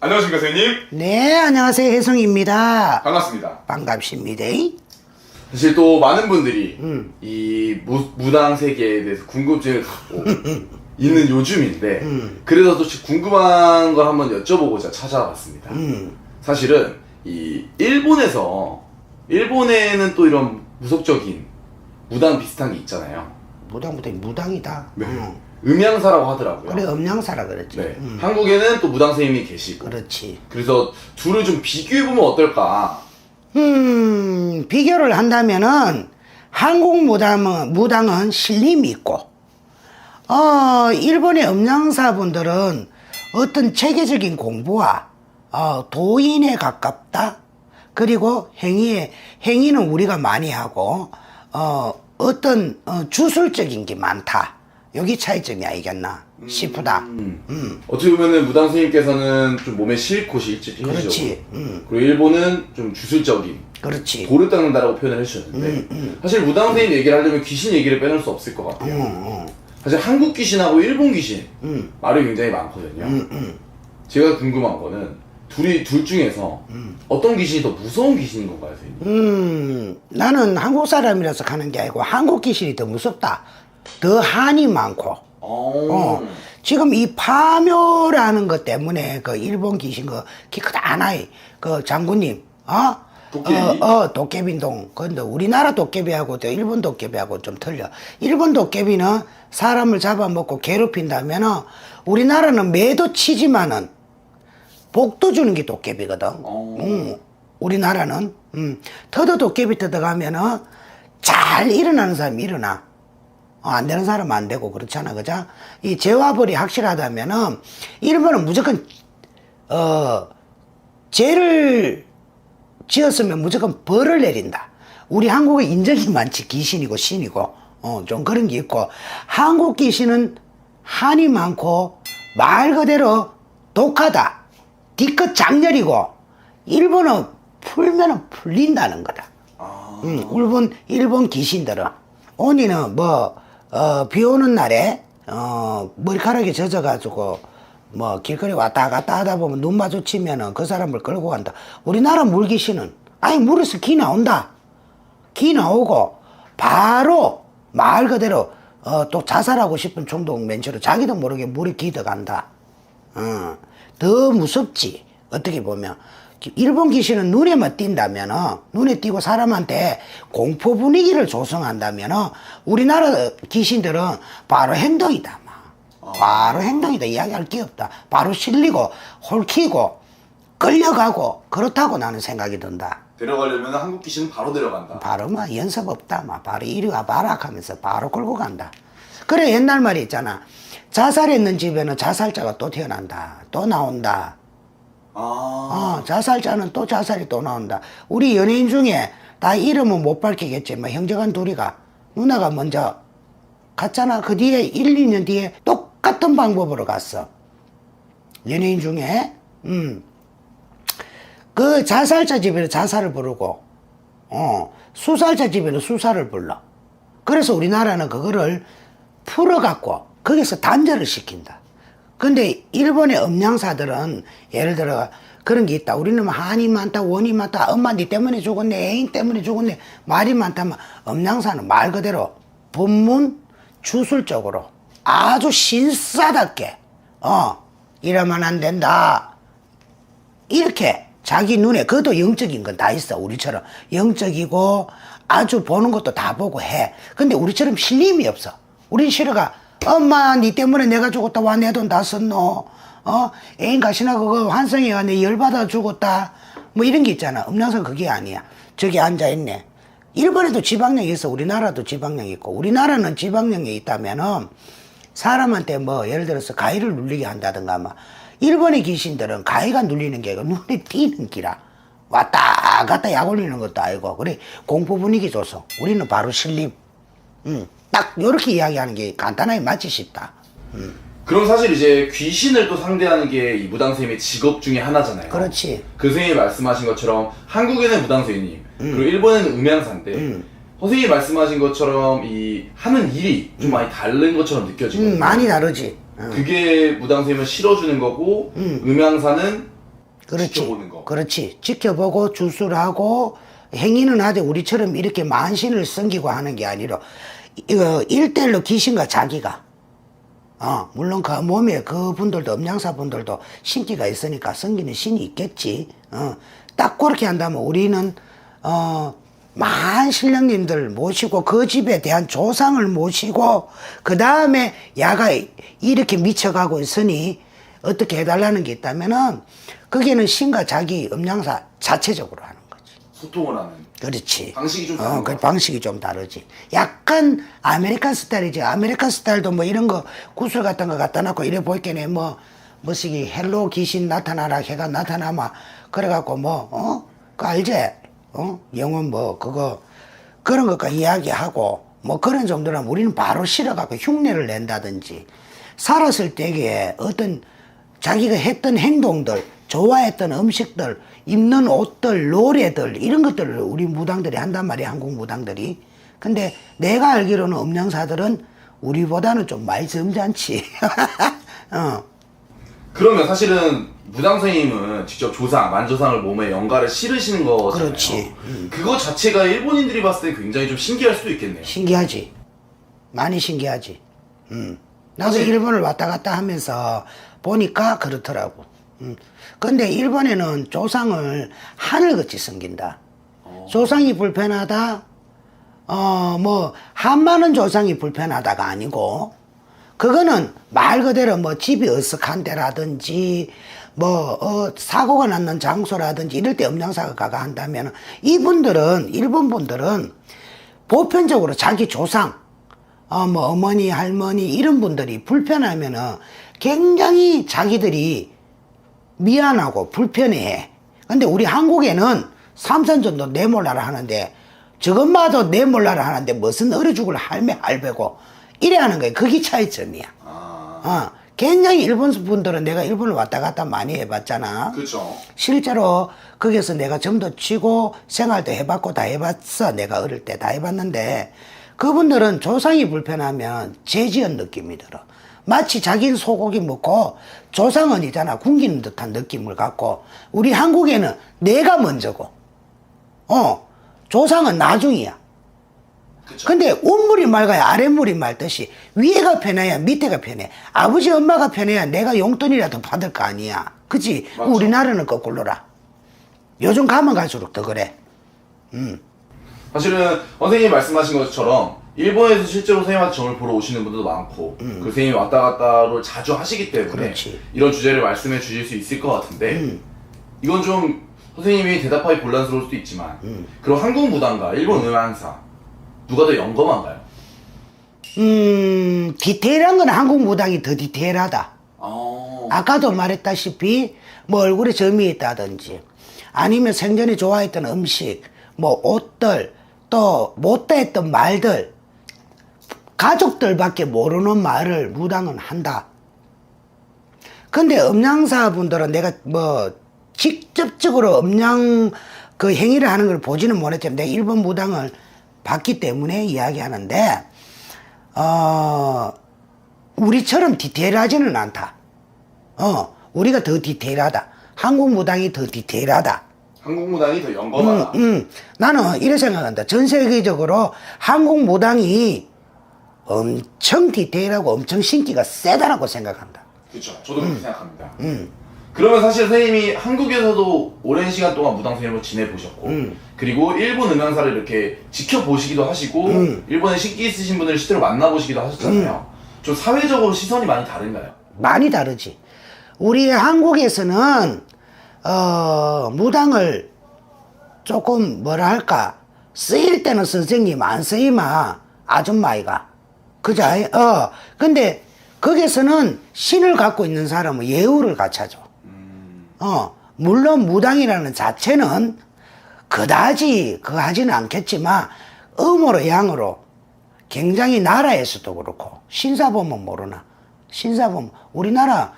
안녕하십니까 선생님. 네, 안녕하세요. 혜성입니다. 반갑습니다. 반갑습니다. 사실 또 많은 분들이 이 무당 세계에 대해서 궁금증을 갖고 있는 요즘인데 그래서 또 궁금한 걸 한번 여쭤보고자 찾아봤습니다. 사실은 이 일본에는 또 이런 무속적인 무당 비슷한 게 있잖아요. 무당이다. 네. 음양사라고 하더라고요. 그래, 음양사라 그랬지. 네. 한국에는 또 무당 선생님이 계시고. 그렇지. 그래서 둘을 좀 비교해보면 어떨까? 비교를 한다면은 한국 무당은 신림이 있고, 일본의 음양사분들은 어떤 체계적인 공부와 도인에 가깝다. 그리고 행위는 우리가 많이 하고, 어떤 주술적인 게 많다. 여기 차이점이 아니겠나 싶다. 어떻게 보면은 무당 선생님께서는 좀 몸에 싫고 실질적으로. 그렇지. 그리고 일본은 좀 주술적인. 그렇지. 돌을 닦는다라고 표현을 해주셨는데 사실 무당 선생님 얘기를 하려면 귀신 얘기를 빼놓을 수 없을 것 같아요. 사실 한국 귀신하고 일본 귀신 말이 굉장히 많거든요. 제가 궁금한 거는 둘 중에서 어떤 귀신이 더 무서운 귀신인 건가요, 선생님? 나는 한국 사람이라서 가는 게 아니고 한국 귀신이 더 무섭다. 더 한이 많고. 지금 이 파묘라는 것 때문에 그 일본 귀신 기크다나이 그 장군님, 도깨비? 도깨비동. 근데 우리나라 도깨비하고 또 일본 도깨비하고 좀 틀려. 일본 도깨비는 사람을 잡아먹고 괴롭힌다면은 우리나라는 매도 치지만은 복도 주는 게 도깨비거든. 우리나라는 터도 도깨비 뜯어가면은 잘 일어나는 사람이 일어나. 안 되는 사람은 안 되고 그렇잖아, 그죠? 이 재화벌이 확실하다면은 일본은 무조건 죄를 지었으면 무조건 벌을 내린다. 우리 한국은 인정이 많지. 귀신이고 신이고 좀 그런 게 있고, 한국 귀신은 한이 많고 말 그대로 독하다. 뒤끝 장렬이고, 일본은 풀면은 풀린다는 거다. 일본 귀신들은 언니는 비 오는 날에 머리카락이 젖어가지고 길거리 왔다 갔다 하다 보면 눈 마주치면은 그 사람을 끌고 간다. 우리나라 물귀신은 물에서 기 나온다. 기 나오고 바로 말 그대로 또 자살하고 싶은衝動 맨처럼 자기도 모르게 물에 기 들어간다. 더 무섭지. 어떻게 보면 일본 귀신은 눈에만 띈다면, 눈에 띄고 사람한테 공포 분위기를 조성한다면, 우리나라 귀신들은 바로 행동이다. 바로 행동이다. 이야기할 게 없다. 바로 실리고 홀키고 끌려가고 그렇다고 나는 생각이 든다. 데려가려면 한국 귀신은 바로 데려간다. 바로 연습 없다. 바로 이리 와봐라 하면서 바로 끌고 간다. 그래, 옛날 말이 있잖아. 자살했는 집에는 자살자가 또 태어난다. 또 나온다. 자살자는 또 자살이 또 나온다. 우리 연예인 중에 다 이름은 못 밝히겠지만 형제간 둘이가 누나가 먼저 갔잖아. 그 뒤에 1, 2년 뒤에 똑같은 방법으로 갔어. 연예인 중에 그 자살자 집에는 자살을 부르고 수살자 집에는 수사를 불러. 그래서 우리나라는 그거를 풀어갖고 거기서 단절을 시킨다. 근데 일본의 음양사들은 예를 들어 그런 게 있다. 우리는 한이 많다, 원이 많다, 엄마 니 때문에 죽었네, 애인 때문에 죽었네, 말이 많다면 음양사는 말 그대로 법문 주술적으로 아주 신사답게 이러면 안 된다. 이렇게 자기 눈에, 그것도 영적인 건 다 있어. 우리처럼 영적이고 아주 보는 것도 다 보고 해. 근데 우리처럼 신림이 없어. 우린 싫어가 엄마 니 때문에 내가 죽었다. 와 내 돈 다 썼노. 애인 가시나 그거 환승해가 내 열받아 죽었다. 이런 게 있잖아. 음양사는 그게 아니야. 저기 앉아있네. 일본에도 지방령이 있어. 우리나라도 지방령이 있고. 우리나라는 지방령이 있다면은 사람한테 예를 들어서 가위를 눌리게 한다든가 일본의 귀신들은 가위가 눌리는 게 아니고 눈에 띄는 기라. 왔다 갔다 약 올리는 것도 아니고. 그래, 공포 분위기 줘서 우리는 바로 신림. 딱 요렇게 이야기하는 게 간단하게 맞지 싶다. 그럼 사실 이제 귀신을 또 상대하는 게 이 무당 선생님의 직업 중에 하나잖아요. 그렇지. 그 선생님이 말씀하신 것처럼 한국에는 무당 선생님, 그리고 일본에는 음양사인데 선생님이 말씀하신 것처럼 이 하는 일이 좀 많이 다른 것처럼 느껴지거든요. 많이 다르지. 그게 무당 선생님을 실어주는 거고 음양사는 그렇지. 지켜보는 거. 그렇지. 지켜보고 주술하고 행위는 하되 우리처럼 이렇게 만신을 섬기고 하는 게 아니라 이거 1대1로 귀신과 자기가 물론 그 몸에 그분들도 음양사분들도 신기가 있으니까 섬기는 신이 있겠지. 딱 그렇게 한다면 우리는 만신령님들 모시고 그 집에 대한 조상을 모시고 그 다음에 야가 이렇게 미쳐가고 있으니 어떻게 해달라는 게 있다면은 거기는 신과 자기 음양사 자체적으로 하는 거지. 소통을 하는. 그렇지. 방식이 좀 다른 그 것 방식이 좀 다르지. 약간 아메리칸 스타일이지. 아메리칸 스타일도 뭐 이런 거 구슬 같은 거 갖다 놓고 이래 보이겠네. 뭐시기 헬로 귀신 나타나라 해가 나타나마 그래갖고 그 알지? 영혼 그런 것까지 이야기하고 그런 정도라면 우리는 바로 실어갖고 흉내를 낸다든지 살았을 때에 어떤 자기가 했던 행동들, 좋아했던 음식들, 입는 옷들, 노래들 이런 것들을 우리 무당들이 한단 말이야. 한국 무당들이. 근데 내가 알기로는 음양사들은 우리보다는 좀 많이 점잖지. 그러면 사실은 무당 선생님은 직접 조상, 만조상을 몸에 연가를 실으시는 거잖아요. 그렇지. 그거 자체가 일본인들이 봤을 때 굉장히 좀 신기할 수도 있겠네요. 신기하지. 많이 신기하지. 나도 일본을 왔다 갔다 하면서 보니까 그렇더라고. 근데 일본에는 조상을 하늘같이 섬긴다. 조상이 불편하다. 한마는 조상이 불편하다가 아니고, 그거는 말 그대로 집이 어색한 데라든지, 사고가 났는 장소라든지 이럴 때 음양사가 가가 한다면, 일본 분들은 보편적으로 자기 조상, 어머니, 할머니, 이런 분들이 불편하면은 굉장히 자기들이 미안하고 불편해해. 근데 우리 한국에는 삼산전도 내몰라라 하는데, 저것마저 내몰라라 하는데 무슨 어려 죽을 할배고 이래 하는 거야. 그게 차이점이야. 굉장히 일본 분들은 내가 일본을 왔다 갔다 많이 해봤잖아. 그렇죠. 실제로 거기서 내가 점도 치고 생활도 해봤고 다 해봤어. 내가 어릴 때 다 해봤는데 그분들은 조상이 불편하면 죄지은 느낌이 들어. 마치 자기는 소고기 먹고 조상은 있잖아. 굶기는 듯한 느낌을 갖고 우리 한국에는 내가 먼저고 조상은 나중이야. 그쵸. 근데 윗물이 맑아야 아랫물이 맑듯이 위에가 편해야 밑에가 편해. 아버지 엄마가 편해야 내가 용돈이라도 받을 거 아니야. 그치? 맞죠. 우리나라는 거꾸로라. 요즘 가면 갈수록 더 그래. 사실은 선생님이 말씀하신 것처럼 일본에서 실제로 선생님한테 점을 보러 오시는 분들도 많고 그 선생님이 왔다 갔다를 자주 하시기 때문에 그렇지. 이런 주제를 말씀해 주실 수 있을 것 같은데 이건 좀 선생님이 대답하기 곤란스러울 수도 있지만 그럼 한국 무당과 일본 음향사 누가 더 영검한가요? 디테일한 건 한국 무당이 더 디테일하다. 아까도 말했다시피 얼굴에 점이 있다든지 아니면 생전에 좋아했던 음식, 옷들, 또 못다 했던 말들, 가족들밖에 모르는 말을 무당은 한다. 근데 음양사 분들은 내가 직접적으로 음양 그 행위를 하는 걸 보지는 못했지만 내가 일본 무당을 봤기 때문에 이야기하는데 우리처럼 디테일하지는 않다. 우리가 더 디테일하다. 한국 무당이 더 디테일하다. 한국 무당이 더 영검하다. 나는 이렇게 생각한다. 전 세계적으로 한국 무당이 엄청 디테일하고 엄청 신기가 세다라고 생각한다. 그렇죠. 저도 그렇게 생각합니다. 그러면 사실 선생님이 한국에서도 오랜 시간 동안 무당 선생님으로 지내보셨고 그리고 일본 음향사를 이렇게 지켜보시기도 하시고 일본에 신기 있으신 분들을 실제로 만나보시기도 하셨잖아요. 좀 사회적으로 시선이 많이 다른가요? 많이 다르지. 우리 한국에서는 무당을 조금 쓰일 때는 선생님 안 쓰이마 아줌마이가 그죠? 근데 거기서는 신을 갖고 있는 사람은 예우를 갖춰줘. 물론 무당이라는 자체는 그다지 그거 하지는 않겠지만 음으로 양으로 굉장히 나라에서도 그렇고 신사 보면 모르나 신사 보면 우리나라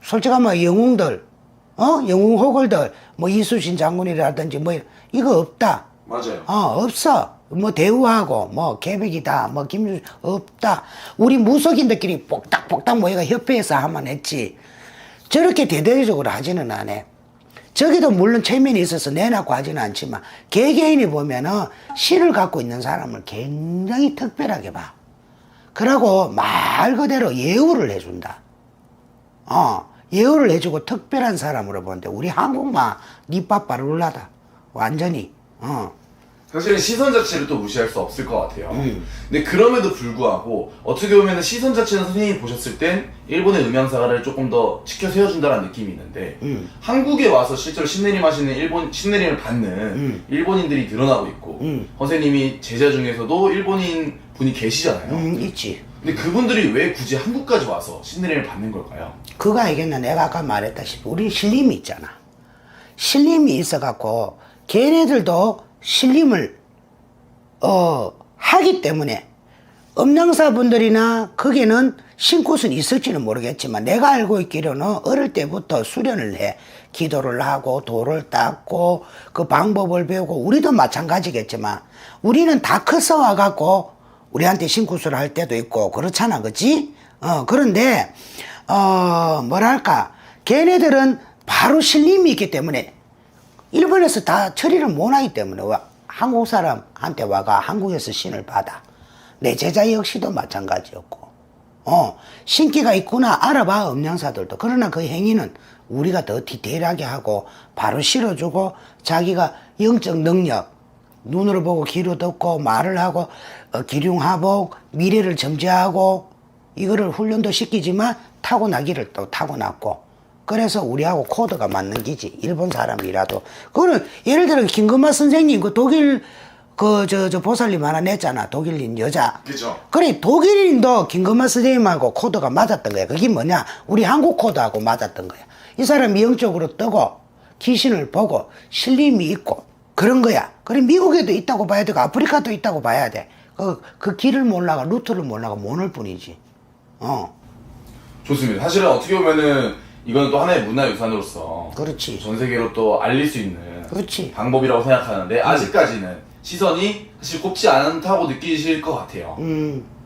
솔직히 말하면 영웅들 영웅 호걸들 이수신 장군이라든지 이거 없다. 맞아요. 없어. 대우하고 계백이다 김준 없다. 우리 무속인들끼리 복닥복닥 모여가 협회에서 하면 했지. 저렇게 대대적으로 하지는 않아. 저기도 물론 체면이 있어서 내놓고 하지는 않지만 개개인이 보면은 신을 갖고 있는 사람을 굉장히 특별하게 봐. 그러고 말 그대로 예우를 해준다. 예우를 해주고 특별한 사람으로 보는데 우리 한국만 니밥 바르르라다. 완전히. 사실은 시선 자체를 또 무시할 수 없을 것 같아요. 근데 그럼에도 불구하고 어떻게 보면 시선 자체는 선생님이 보셨을 땐 일본의 음향사를 조금 더 치켜 세워준다는 느낌이 있는데 한국에 와서 실제로 신내림 하시는 신내림을 받는 일본인들이 늘어나고 있고 선생님이 제자 중에서도 일본인 분이 계시잖아요. 있지. 근데 그분들이 왜 굳이 한국까지 와서 신내림을 받는 걸까요? 그거 알겠나? 내가 아까 말했다시피 우리 신림이 있잖아. 신림이 있어갖고 걔네들도 신림을 하기 때문에 음양사 분들이나 거기는 신굿은 있을지는 모르겠지만 내가 알고 있기로는 어릴 때부터 수련을 해. 기도를 하고 돌을 닦고 그 방법을 배우고 우리도 마찬가지겠지만 우리는 다 커서 와갖고 우리한테 신굿을 할 때도 있고 그렇잖아, 그치? 그런데 뭐랄까 걔네들은 바로 신림이 있기 때문에 일본에서 다 처리를 못하기 때문에 한국 사람한테 와가 한국에서 신을 받아. 내 제자 역시도 마찬가지였고 신기가 있구나 알아봐 음양사들도. 그러나 그 행위는 우리가 더 디테일하게 하고 바로 실어주고 자기가 영적 능력 눈으로 보고 귀로 듣고 말을 하고 기륭하복 미래를 점지하고 이거를 훈련도 시키지만 타고나기를 또 타고났고 그래서 우리하고 코드가 맞는 기지. 일본 사람이라도. 그거는 예를 들어 김금마 선생님 그 독일 저 보살님 하나 냈잖아. 독일인 여자. 그죠. 그래 독일인도 김금마 선생님하고 코드가 맞았던 거야. 그게 뭐냐? 우리 한국 코드하고 맞았던 거야. 이 사람이 영적으로 뜨고 귀신을 보고 신림이 있고 그런 거야. 그래 미국에도 있다고 봐야 되고 아프리카도 있다고 봐야 돼. 그 길을 몰라가 루트를 몰라가 모를 뿐이지. 좋습니다. 사실은 어떻게 보면은 이건 또 하나의 문화유산으로서 그렇지. 전 세계로 또 알릴 수 있는 그렇지. 방법이라고 생각하는데 아직까지는 시선이 사실 곱지 않다고 느끼실 것 같아요.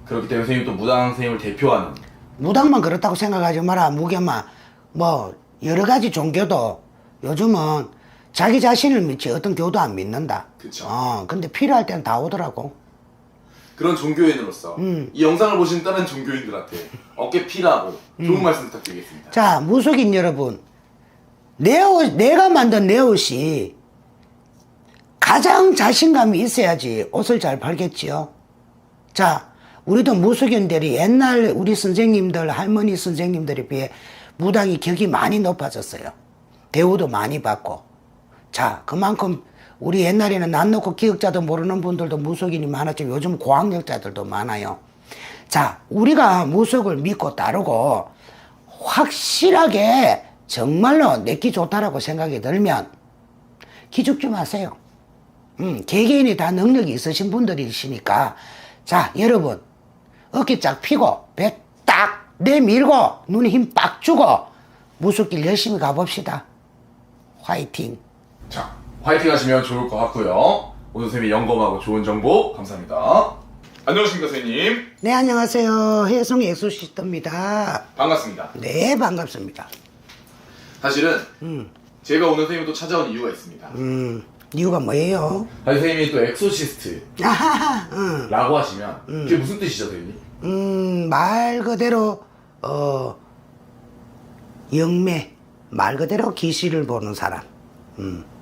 그렇기 때문에 선생님 또 무당 선생님을 대표하는 무당만 그렇다고 생각하지 마라. 무교만 뭐 여러 가지 종교도 요즘은 자기 자신을 믿지 어떤 교도 안 믿는다. 그쵸. 근데 필요할 때는 다 오더라고. 그런 종교인으로서 이 영상을 보신 다른 종교인들한테 어깨 피라고 좋은 말씀 부탁드리겠습니다. 자, 무속인 여러분, 내가 만든 내 옷이 가장 자신감이 있어야지 옷을 잘 팔겠지요. 자, 우리도 무속인들이 옛날 우리 선생님들, 할머니 선생님들에 비해 무당이 격이 많이 높아졌어요. 대우도 많이 받고. 자, 그만큼 우리 옛날에는 난 놓고 기억자도 모르는 분들도 무속인이 많았지만 요즘 고학력자들도 많아요. 자, 우리가 무속을 믿고 따르고 확실하게 정말로 내기 좋다라고 생각이 들면 기죽지 마세요. 개개인이 다 능력이 있으신 분들이시니까 자, 여러분 어깨 쫙 펴고 배 딱 내밀고 눈에 힘 빡 주고 무속길 열심히 가봅시다. 화이팅. 자, 화이팅 하시면 좋을 것 같고요. 오늘 선생님이 영검하고 좋은 정보 감사합니다. 안녕하십니까 선생님. 네, 안녕하세요. 혜성 엑소시스터입니다. 반갑습니다. 네, 반갑습니다. 사실은 제가 오늘 선생님을 또 찾아온 이유가 있습니다. 이유가 뭐예요? 사실 선생님이 또 엑소시스트라고 아하하, 하시면 그게 무슨 뜻이죠 선생님? 말 그대로 영매, 말 그대로 귀신을 보는 사람.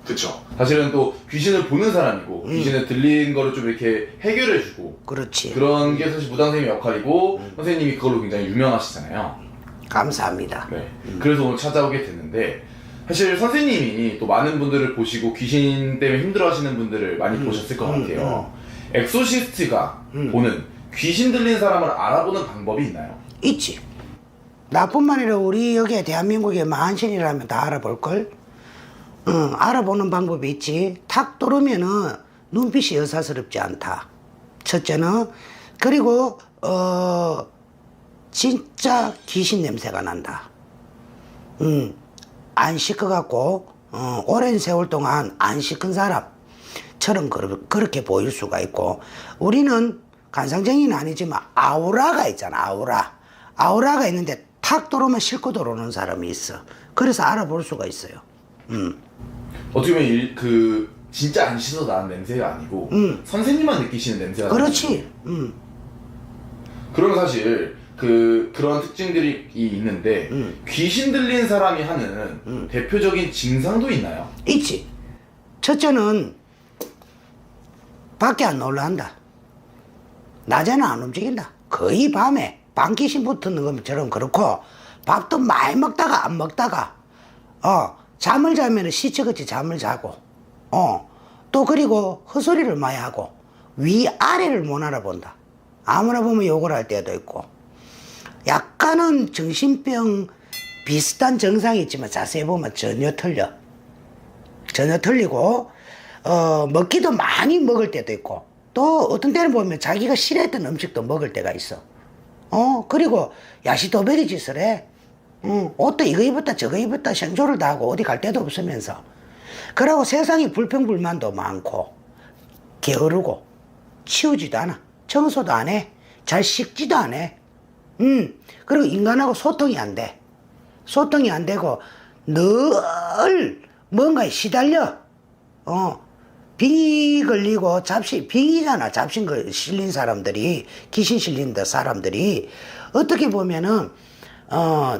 그쵸. 사실은 또 귀신을 보는 사람이고 귀신에 들린 거를 좀 이렇게 해결해주고 그렇지. 그런 게 사실 무당 선생님의 역할이고 선생님이 그걸로 굉장히 유명하시잖아요. 감사합니다. 네. 그래서 오늘 찾아오게 됐는데 사실 선생님이 또 많은 분들을 보시고 귀신 때문에 힘들어하시는 분들을 많이 보셨을 것 같아요. 엑소시스트가 보는 귀신 들린 사람을 알아보는 방법이 있나요? 있지. 나뿐만 아니라 우리 여기에 대한민국에 만신이라면 다 알아볼걸? 알아보는 방법이 있지. 탁 들어오면은 눈빛이 여사스럽지 않다. 첫째는. 그리고 진짜 귀신 냄새가 난다. 안 씻어갖고 오랜 세월 동안 안 씻은 사람처럼 그렇게 보일 수가 있고, 우리는 간상쟁이는 아니지만 아우라가 있잖아. 아우라가 있는데 탁 들어오면 싣고 들어오는 사람이 있어. 그래서 알아볼 수가 있어요. 어떻게 보면 진짜 안 씻어서 나는 냄새가 아니고 선생님만 느끼시는 냄새가 그렇지. 그러면 사실 그런 특징들이 있는데 귀신 들린 사람이 하는 대표적인 증상도 있나요? 있지. 첫째는 밖에 안 올라간다. 낮에는 안 움직인다. 거의 밤에 밤귀신 붙는 것처럼 그렇고, 밥도 많이 먹다가 안 먹다가 잠을 자면 시체같이 잠을 자고, 또 그리고 헛소리를 많이 하고 위아래를 못 알아본다. 아무나 보면 욕을 할 때도 있고, 약간은 정신병 비슷한 증상이 있지만 자세히 보면 전혀 틀려. 전혀 틀리고, 먹기도 많이 먹을 때도 있고, 또 어떤 때는 보면 자기가 싫어했던 음식도 먹을 때가 있어. 그리고 야시도베리 짓을 해. 옷도 이거 입었다 저거 입었다 생조를 다 하고 어디 갈 데도 없으면서. 그러고 세상에 불평불만도 많고, 게으르고, 치우지도 않아. 청소도 안 해. 잘 씻지도 안 해. 그리고 인간하고 소통이 안 돼. 소통이 안 되고, 늘 뭔가에 시달려. 빙이 걸리고, 빙이잖아. 잡신 실린 사람들이, 귀신 실린 사람들이. 어떻게 보면은,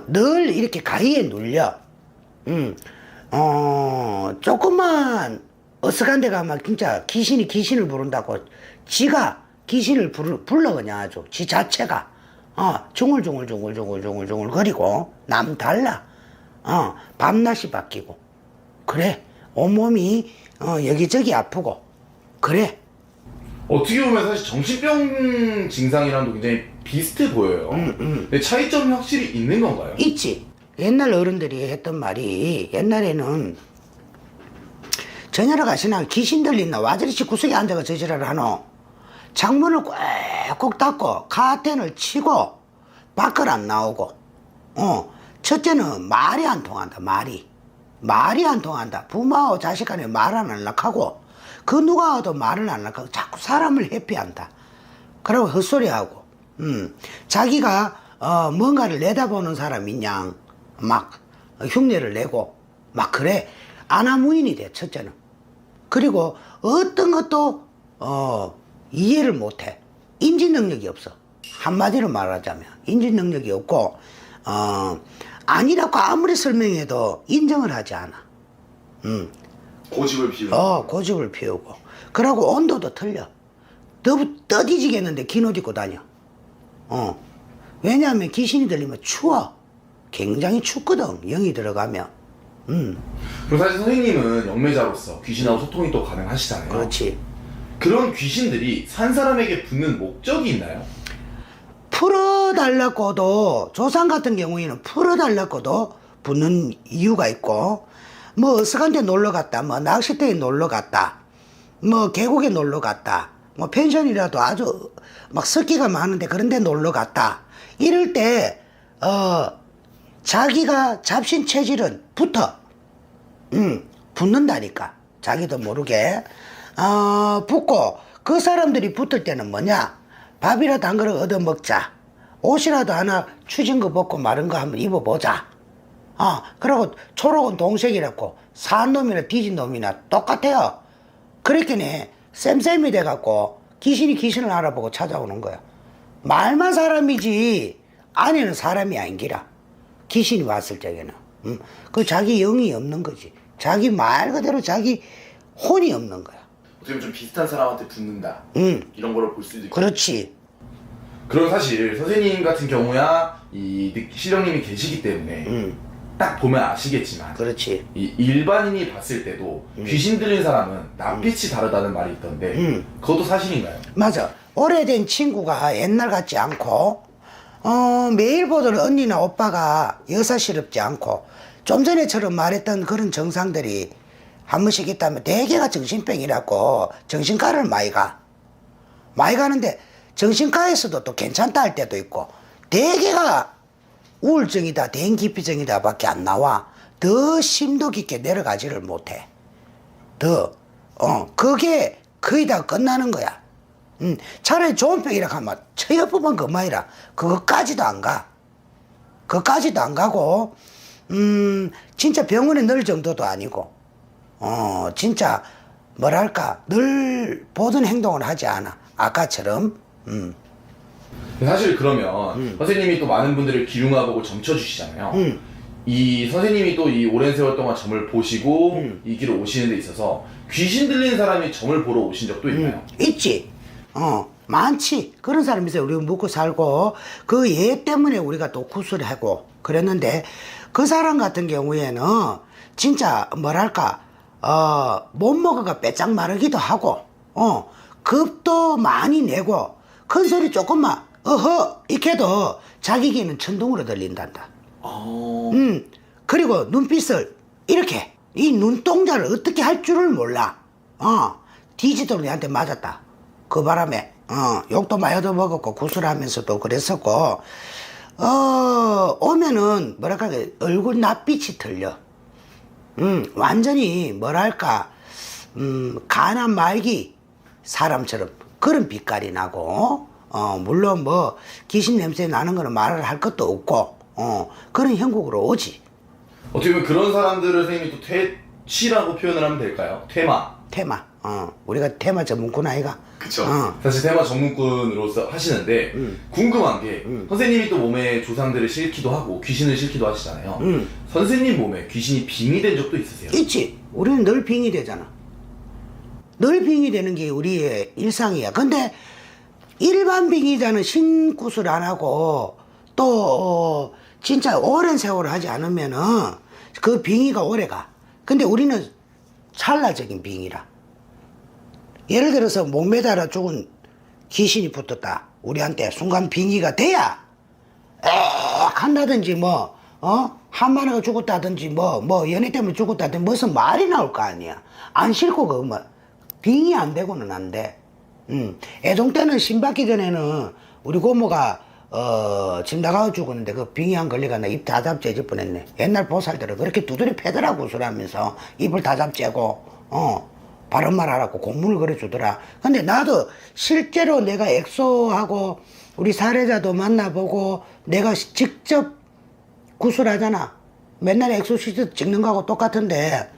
늘 이렇게 가위에 눌려. 조금만 어색한 데 가면 진짜 귀신이 귀신을 부른다고 지가 귀신을 불러 그냥 아주 지 자체가 중얼중얼 거리고 남 달라. 밤낮이 바뀌고 그래. 온몸이 여기저기 아프고 그래. 어떻게 보면 사실 정신병 증상이랑도 굉장히 비슷해 보여요. 근데 차이점이 확실히 있는 건가요? 있지. 옛날 어른들이 했던 말이, 옛날에는 전혀로 가시나 귀신 들린다 와저리씨 구석에 앉아가 저지랄을 하노. 창문을 꼭 닫고 카텐을 치고 밖을 안 나오고. 첫째는 말이 안 통한다. 말이 안 통한다. 부모하고 자식 간에 말 안 할락하고, 그 누가 와도 말을 안 할락하고 자꾸 사람을 회피한다. 그리고 헛소리하고, 자기가 뭔가를 내다보는 사람인 양 막 흉내를 내고 막 그래. 아나무인이 돼. 첫째는. 그리고 어떤 것도 이해를 못해. 인지 능력이 없어. 한마디로 말하자면 인지 능력이 없고, 아니라고 아무리 설명해도 인정을 하지 않아. 고집을 피우고. 고집을 피우고. 그러고 온도도 틀려. 떠디지겠는데 긴 옷 입고 다녀. 왜냐하면 귀신이 들리면 추워. 굉장히 춥거든. 영이 들어가면. 그럼 사실 선생님은 영매자로서 귀신하고 소통이 또 가능하시잖아요. 그렇지. 그런 귀신들이 산 사람에게 붙는 목적이 있나요? 풀어달라고도, 조상 같은 경우에는 풀어달라고도 붙는 이유가 있고, 뭐 어색한 데 놀러 갔다, 뭐 낚시터에 놀러 갔다, 뭐 계곡에 놀러 갔다, 뭐 펜션이라도 아주 막 습기가 많은데 그런 데 놀러 갔다. 이럴 때 자기가 잡신 체질은 붙는다니까. 자기도 모르게 붙고, 그 사람들이 붙을 때는 뭐냐, 밥이라도 한 그릇 얻어 먹자, 옷이라도 하나 추진 거 벗고 마른 거 한번 입어보자. 그리고 초록은 동색이라고 산 놈이나 뒤진 놈이나 똑같아요. 그렇게네 쌤쌤이 돼갖고 귀신이 귀신을 알아보고 찾아오는 거야. 말만 사람이지 안에는 사람이 아닌기라. 귀신이 왔을 적에는 그 자기 영이 없는 거지. 자기 말 그대로 자기 혼이 없는 거야. 어떻게 보면 좀 비슷한 사람한테 붙는다. 이런 거를 볼 수도 있고. 그렇지. 그럼 사실 선생님 같은 경우야 실령님이 계시기 때문에 딱 보면 아시겠지만, 그렇지. 이 일반인이 봤을 때도 귀신 들린 사람은 낯빛이 다르다는 말이 있던데 그것도 사실인가요? 맞아. 오래된 친구가 옛날 같지 않고, 매일 보던 언니나 오빠가 여사스럽지 않고, 좀 전에처럼 말했던 그런 정상들이 한 번씩 있다면 대개가 정신병이라고 정신과를 많이 가. 많이 가는데 정신과에서도 또 괜찮다 할 때도 있고, 대개가 우울증이다, 대인기피증이다 밖에 안 나와. 더 심도 깊게 내려가지를 못해. 그게 거의 다 끝나는 거야. 차라리 좋은 병이라 하면 처여법은 그만이라. 그것까지도 안 가. 그것까지도 안 가고, 진짜 병원에 넣을 정도도 아니고, 진짜, 뭐랄까, 늘 보던 행동을 하지 않아. 아까처럼, 사실 그러면 선생님이 또 많은 분들을 기lum하고 점쳐주시잖아요. 이 선생님이 또 이 오랜 세월 동안 점을 보시고 이 길을 오시는 데 있어서 귀신 들린 사람이 점을 보러 오신 적도 있나요? 있지. 많지. 그런 사람이 있어요. 우리가 묵고 살고, 그 얘 때문에 우리가 또 구슬을 하고 그랬는데, 그 사람 같은 경우에는 진짜 뭐랄까, 못 먹어가 빼짝 마르기도 하고, 겁도 많이 내고, 큰 소리 조금만, 어허! 이렇게도 자기 귀는 천둥으로 들린단다. 그리고 눈빛을 이렇게, 이 눈동자를 어떻게 할 줄을 몰라. 뒤지도록 얘한테 맞았다. 그 바람에, 욕도 많이 얻어먹었고, 구슬하면서도 그랬었고, 오면은, 뭐랄까, 얼굴 낯빛이 틀려. 완전히, 뭐랄까, 가난 말기 사람처럼 그런 빛깔이 나고, 물론 뭐, 귀신 냄새 나는 거는 말을 할 것도 없고, 그런 형국으로 오지. 어떻게 보면 그런 사람들을 선생님이 또 퇴치라고 표현을 하면 될까요? 퇴마. 테마. 우리가 테마 전문꾼 아이가? 그쵸. 사실 테마 전문꾼으로서 하시는데 궁금한 게 선생님이 또 몸에 조상들을 싣기도 하고 귀신을 싣기도 하시잖아요. 선생님 몸에 귀신이 빙의된 적도 있으세요? 있지. 우리는 늘 빙이 되잖아. 늘 빙이 되는 게 우리의 일상이야. 근데 일반 빙의자는 신굿을 안 하고 또 진짜 오랜 세월을 하지 않으면은 그 빙의가 오래가. 근데 우리는 찰나적인 빙의라. 예를 들어서 목 매달아 죽은 귀신이 붙었다. 우리한테 순간 빙의가 돼야 한다든지 뭐 한마나가 죽었다든지 뭐 연애 때문에 죽었다든지 무슨 말이 나올 거 아니야. 안 싫고 그 뭐 빙의 안 되고는 안 돼. 애동 때는 신 받기 전에는 우리 고모가 집 나가서 죽었는데 그 빙의 안 걸리가 나 입 다 잡재질 뻔했네. 옛날 보살들은 그렇게 두드려 패더라고 술하면서 입을 다 잡재고 바른 말 하라고 공문을 그려주더라. 근데 나도 실제로 내가 엑소하고 우리 사례자도 만나보고 내가 직접 구술하잖아. 맨날 엑소시트 찍는 거하고 똑같은데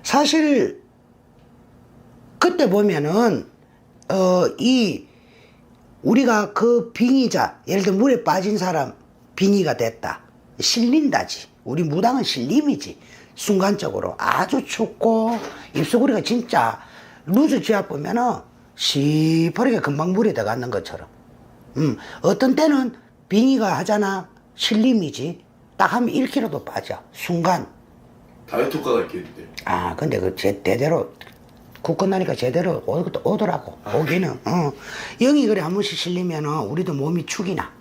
사실 그때 보면은 우리가 그 빙의자, 예를 들어 물에 빠진 사람 빙의가 됐다. 실린다지. 우리 무당은 실림이지. 순간적으로 아주 춥고 입속구리가 진짜 루즈 지압 보면은 시퍼렇게 금방 물에 들어가는 것처럼. 어떤 때는 빙의가 하잖아. 실림이지. 딱 하면 1kg도 빠져. 순간. 다이어트 효과가 있겠는데. 근데 그 제대로 국 끝나니까 제대로 오더라고. 오기는. 영이 그래 한 번씩 실리면은 우리도 몸이 축이 나.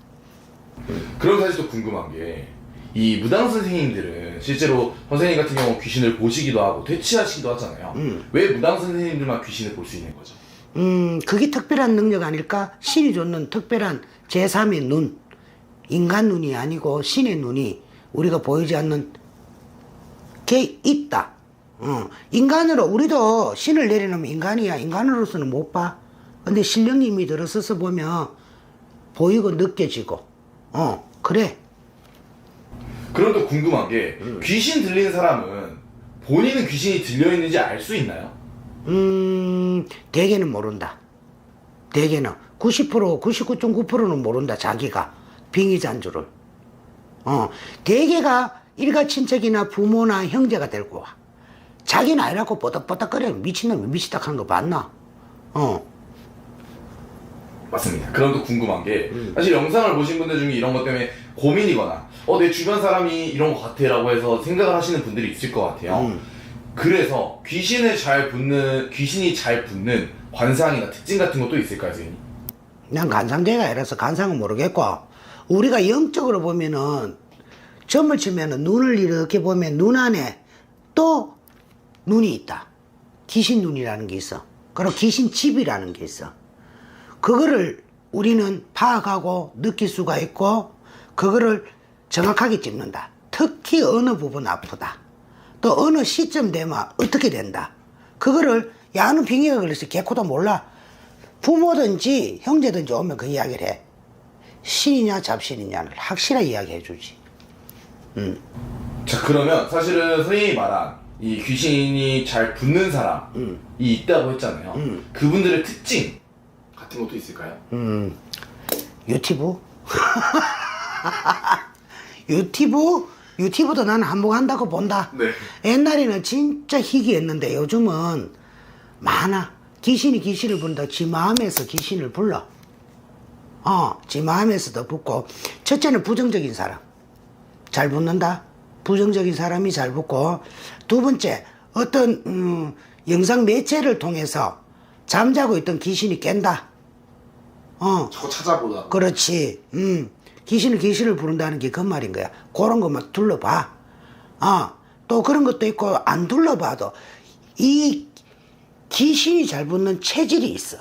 그럼 사실 또 궁금한 게 이 무당 선생님들은 실제로 선생님 같은 경우 귀신을 보시기도 하고 퇴치하시기도 하잖아요. 왜 무당 선생님들만 귀신을 볼 수 있는 거죠? 그게 특별한 능력 아닐까? 신이 줬는 특별한 제3의 눈. 인간 눈이 아니고 신의 눈이 우리가 보이지 않는 게 있다. 인간으로 우리도 신을 내려놓으면 인간이야. 인간으로서는 못 봐. 근데 신령님이 들어서서 보면 보이고 느껴지고 그래. 그럼 또 궁금한 게 귀신 들린 사람은 본인은 귀신이 들려있는지 알 수 있나요? 대개는 모른다. 대개는 90% 99.9%는 모른다. 자기가 빙의자인 줄을. 대개가 일가 친척이나 부모나 형제가 데리고 와. 자기는 아니라고 뻗덕뻗덕거려. 미친놈이 미치다 하는 거 봤나? 맞습니다. 그럼 또 궁금한 게 사실 영상을 보신 분들 중에 이런 것 때문에 고민이거나 내 주변 사람이 이런 것 같아 라고 해서 생각을 하시는 분들이 있을 것 같아요. 그래서 귀신이 잘 붙는 관상이나 특징 같은 것도 있을까요, 선생님? 난 관상제가 아니라서 관상은 모르겠고 우리가 영적으로 보면은 점을 치면은 눈을 이렇게 보면 눈 안에 또 눈이 있다. 귀신 눈이라는 게 있어. 그리고 귀신 집이라는 게 있어. 그거를 우리는 파악하고 느낄 수가 있고 그거를 정확하게 찝는다. 특히 어느 부분 아프다. 또 어느 시점 되면 어떻게 된다. 그거를 야는 빙의가 걸려서 개코도 몰라. 부모든지 형제든지 오면 그 이야기를 해. 신이냐 잡신이냐를 확실하게 이야기해 주지. 자, 그러면 사실은 선생님이 말한 이 귀신이 잘 붙는 사람이 있다고 했잖아요. 그분들의 특징 같은 것도 있을까요? 유튜브? 유튜브도 나는 한몫한다고 본다. 네. 옛날에는 진짜 희귀했는데 요즘은 많아. 귀신이 귀신을 부른다. 지 마음에서 귀신을 불러. 지 마음에서도 붙고. 첫째는 부정적인 사람. 잘 붙는다. 부정적인 사람이 잘 붙고. 두 번째, 어떤 영상 매체를 통해서 잠자고 있던 귀신이 깬다. 저거 찾아보다. 그렇지. 귀신을 부른다는 게 그 말인 거야. 그런 것만 둘러봐. 또 그런 것도 있고, 안 둘러봐도 이 귀신이 잘 붙는 체질이 있어.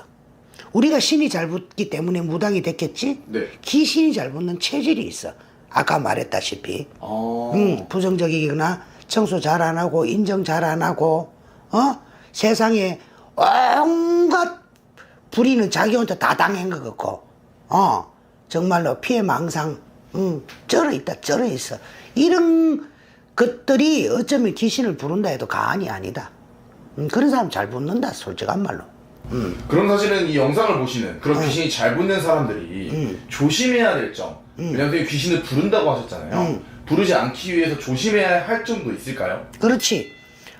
우리가 신이 잘 붙기 때문에 무당이 됐겠지? 네. 귀신이 잘 붙는 체질이 있어. 아까 말했다시피. 부정적이거나 청소 잘 안 하고, 인정 잘 안 하고, 세상에 온갖 불의는 자기 혼자 다 당한 것 같고, 정말로 피해망상, 쩔어 있어. 이런 것들이 어쩌면 귀신을 부른다 해도 과언이 아니다. 그런 사람 잘 붙는다, 솔직한 말로. 그럼 사실은 이 영상을 보시는 그런 귀신이 잘 붙는 사람들이 조심해야 될 점. 왜냐면 선생님 귀신을 부른다고 하셨잖아요. 부르지 않기 위해서 조심해야 할 점도 있을까요? 그렇지.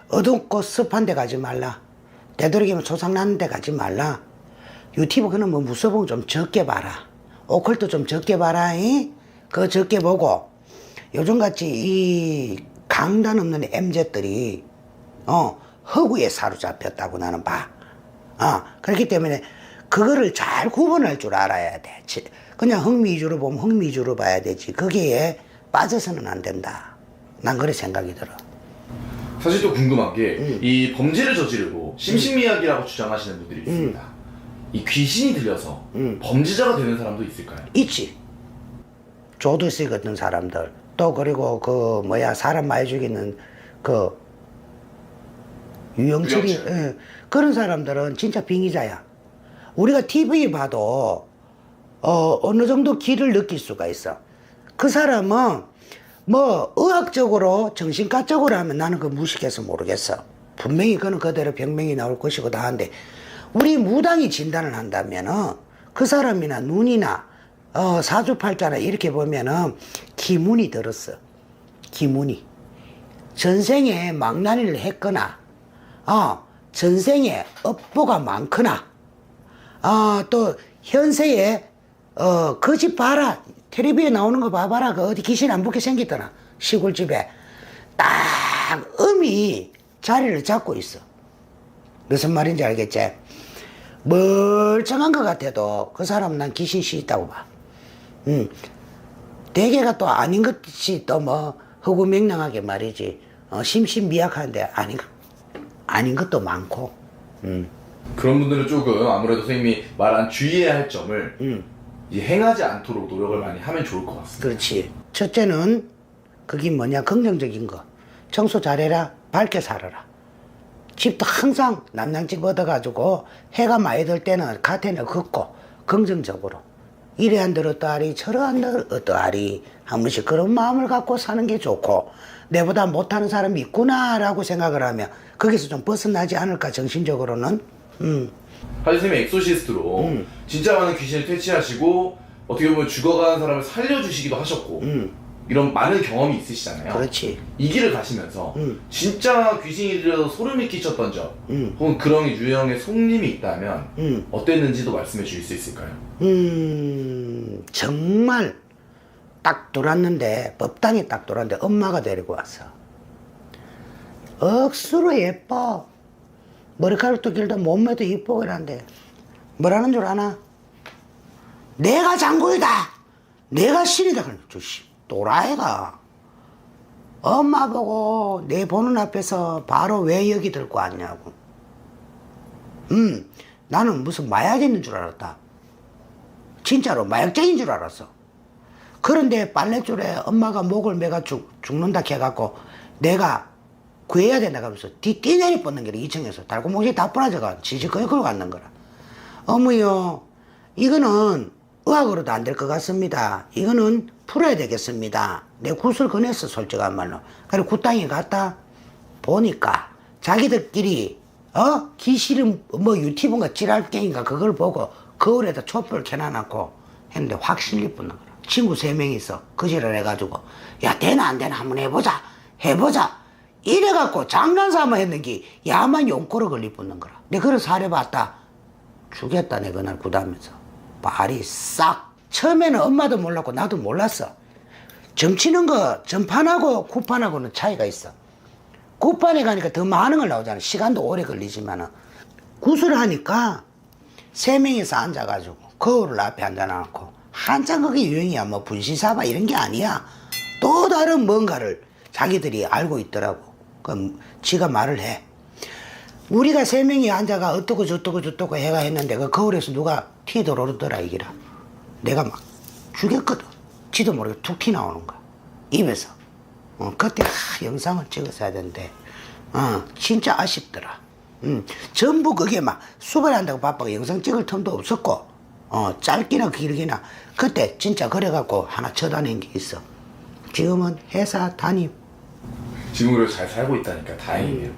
어둡고 습한 데 가지 말라. 되도록이면 조상 나는 데 가지 말라. 유튜브 그는 뭐 무서운 좀 적게 봐라. 오컬트 좀 적게 봐라. 그거 적게 보고 요즘같이 이 강단 없는 MZ들이 허구에 사로잡혔다고 나는 봐. 그렇기 때문에 그거를 잘 구분할 줄 알아야 돼. 그냥 흥미 위주로 보면 흥미 위주로 봐야 되지. 거기에 빠져서는 안 된다. 난 그래 생각이 들어. 사실 또 궁금한 게 이 범죄를 저지르고 심신미약이라고 주장하시는 분들이 있습니다. 이 귀신이 들려서 범죄자가 되는 사람도 있을까요? 있지. 조두씨 같은 사람들. 또 그리고 사람 많이 죽이는 유영철이. 예. 그런 사람들은 진짜 빙의자야. 우리가 TV 봐도 어느 정도 기를 느낄 수가 있어. 그 사람은 뭐 의학적으로 정신과적으로 하면 나는 그거 무식해서 모르겠어. 분명히 그는 그대로 병명이 나올 것이고 다 한데 우리 무당이 진단을 한다면은 그 사람이나 눈이나 사주팔자나 이렇게 보면은 기문이 들었어. 기문이. 전생에 망나니를 했거나 전생에 업보가 많거나 또 현세에 그 집 봐라. 텔레비에 나오는 거 봐봐라. 그 어디 귀신 안 붙게 생겼더나. 시골집에. 딱 음이 자리를 잡고 있어. 무슨 말인지 알겠지? 멀쩡한 것 같아도 그 사람은 난 귀신씨 있다고 봐. 대개가 또 아닌 것이 또 뭐 허구맹랑하게 말이지. 심신미약한데 아닌 것도 많고. 그런 분들은 조금 아무래도 선생님이 말한 주의해야 할 점을 이제 행하지 않도록 노력을 많이 하면 좋을 것 같습니다. 그렇지. 첫째는 그게 뭐냐, 긍정적인 거. 청소 잘해라, 밝게 살아라. 집도 항상 남양집 얻어가지고 해가 많이 들 때는 가텐을 긋고 긍정적으로 이래 안 들었다리 저래 안 들었다리 한 번씩 그런 마음을 갖고 사는 게 좋고, 내보다 못하는 사람이 있구나라고 생각을 하면 거기서 좀 벗어나지 않을까, 정신적으로는. 하지 선생님이 엑소시스트로 진짜 많은 귀신을 퇴치하시고 어떻게 보면 죽어가는 사람을 살려주시기도 하셨고 이런 많은 경험이 있으시잖아요. 그렇지. 이 길을 가시면서 진짜 귀신이 들려서 소름이 끼쳤던 점 혹은 그런 유형의 손님이 있다면 어땠는지도 말씀해 주실 수 있을까요? 정말 딱 돌았는데, 법당에 딱 돌았는데 엄마가 데리고 왔어. 억수로 예뻐. 머리카락도 길다, 몸매도 이쁘고 그런데 뭐라는 줄 아나? 내가 장군이다, 내가 신이다. 그래, 또라이가 엄마 보고 내 보는 앞에서 바로 왜 여기 들고 왔냐고. 나는 무슨 마약 있는 줄 알았다. 진짜로 마약쟁인 줄 알았어. 그런데 빨랫줄에 엄마가 목을 매가 죽는다 해갖고 내가 구해야 된다 하면서 뛰내리 뻗는 게라, 2층에서 달고목이 다 부러져가 지지거리 걸고 갔는 거라. 어머요, 이거는 의학으로도 안 될 것 같습니다. 이거는 풀어야 되겠습니다. 내 굿을 꺼냈어, 솔직한 말로. 그리고 굿당에 갔다 보니까 자기들끼리 기실은 뭐 유튜브인가 찌랄갱인가 그걸 보고 거울에다 촛불 켜놔놓고 했는데 확 실리뿐는 거라. 친구 3명이 있어. 그 지랄 해가지고 야 되나 안 되나 한번 해보자 이래갖고 장난삼아 했는게 야만 용꼬로 걸리붙는 거라. 내가 그걸 사려봤다. 죽였다 내 그날 굿하면서. 발이 싹. 처음에는 엄마도 몰랐고 나도 몰랐어. 점치는 거 전판하고 굿판하고는 차이가 있어. 굿판에 가니까 더 많은 걸 나오잖아. 시간도 오래 걸리지만은. 굿을 하니까 3명이서 앉아가지고 거울 앞에 앉아놔놓고 한참 그게 유행이야. 뭐 분시사바 이런 게 아니야. 또 다른 뭔가를 자기들이 알고 있더라고. 그럼 지가 말을 해. 우리가 3명이 앉아가 어떻고 저떻고 해가 했는데 그 거울에서 누가 튀어들어오더라 이기라. 내가 막 죽였거든. 지도 모르게 툭 튀나오는 거야. 입에서. 그때 영상을 찍었어야 되는데 진짜 아쉽더라. 전부 그게 막 수발한다고 바빠가 영상 찍을 틈도 없었고 짧기나 길기나 그때 진짜 그래갖고 하나 쳐다낸 게 있어. 지금은 회사 다님. 지금 그래도 잘 살고 있다니까 다행이에요.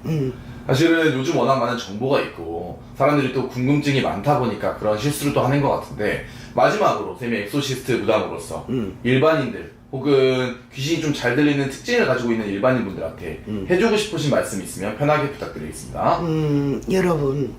사실은 요즘 워낙 많은 정보가 있고 사람들이 또 궁금증이 많다 보니까 그런 실수를 또 하는 것 같은데, 마지막으로 세미 엑소시스트 무당으로서 일반인들 혹은 귀신이 좀 잘 들리는 특징을 가지고 있는 일반인분들한테 해주고 싶으신 말씀 있으면 편하게 부탁드리겠습니다. 여러분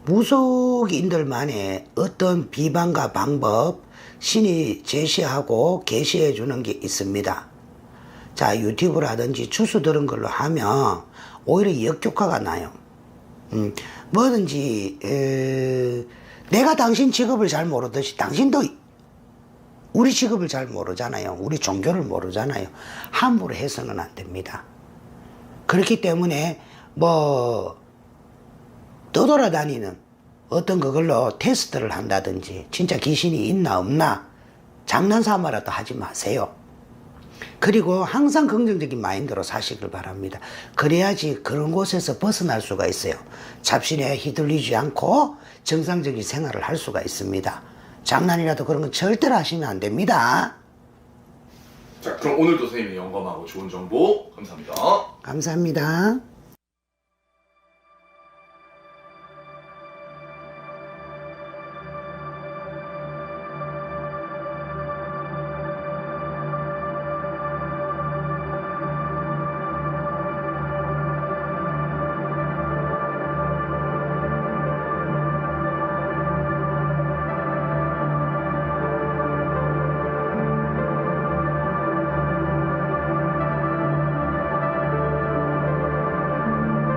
무속인들만의 어떤 비방과 방법 신이 제시하고 게시해 주는 게 있습니다. 자, 유튜브라든지 주스 들은 걸로 하면 오히려 역효과가 나요. 뭐든지 내가 당신 직업을 잘 모르듯이 당신도 우리 직업을 잘 모르잖아요. 우리 종교를 모르잖아요. 함부로 해서는 안 됩니다. 그렇기 때문에 뭐 떠돌아다니는 어떤 그걸로 테스트를 한다든지 진짜 귀신이 있나 없나 장난삼아라도 하지 마세요. 그리고 항상 긍정적인 마인드로 사시길 바랍니다. 그래야지 그런 곳에서 벗어날 수가 있어요. 잡신에 휘둘리지 않고 정상적인 생활을 할 수가 있습니다. 장난이라도 그런 건 절대로 하시면 안 됩니다. 자, 그럼 오늘도 선생님이 영감하고 좋은 정보 감사합니다. 감사합니다.